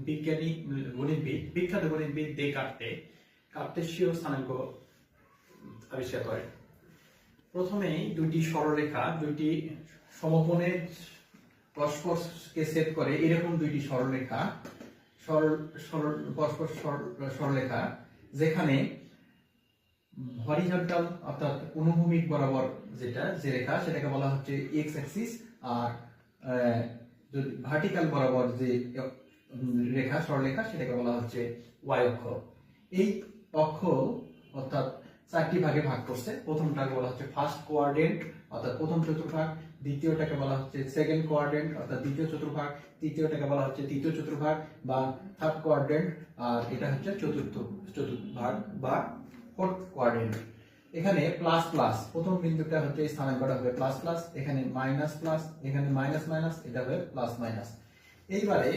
বিজ্ঞানী গণিতবিদ বিখ্যাত গণিতবিদ কার্তেশীয় স্থানাঙ্ক আবিষ্কার করেন। প্রথমেই দুইটি সরলরেখা, দুইটি সমকোণের পরস্পরকে ছেদ করে এরকম দুইটি সরলরেখা, পরস্পর সরলরেখা, যেখানে হরিজন্টাল অর্থাৎ অনুভূমিক বরাবর যে রেখা সেটাকে বলা হচ্ছে এক্স অ্যাক্সিস, আর যদি ভার্টিক্যাল বরাবর যে রেখা সরলরেখা সেটাকে বলা হচ্ছে ওয়াই অক্ষ। এই অক্ষ অর্থাৎ চারটি ভাগে ভাগ করছে। প্রথমটাকে বলা হচ্ছে ফার্স্ট কোয়াড্রেন্ট অর্থাৎ প্রথম চতুর্ভাগ, দ্বিতীয়টাকে বলা হচ্ছে সেকেন্ড কোয়াড্রেন্ট অর্থাৎ দ্বিতীয় চতুর্ভাগ, তৃতীয়টাকে বলা হচ্ছে তৃতীয় চতুর্ভাগ বা থার্ড কোয়াড্রেন্ট, আর এটা হচ্ছে চতুর্থ চতুর্ভাগ বা ফোর্থ কোয়াড্রেন্ট। এখানে প্লাস প্লাস, প্রথম বিন্দুটা হচ্ছে এই স্থানাঙ্কটা হবে প্লাস প্লাস, এখানে মাইনাস প্লাস, এখানে মাইনাস মাইনাস, এটা হবে প্লাস মাইনাস। এইবারে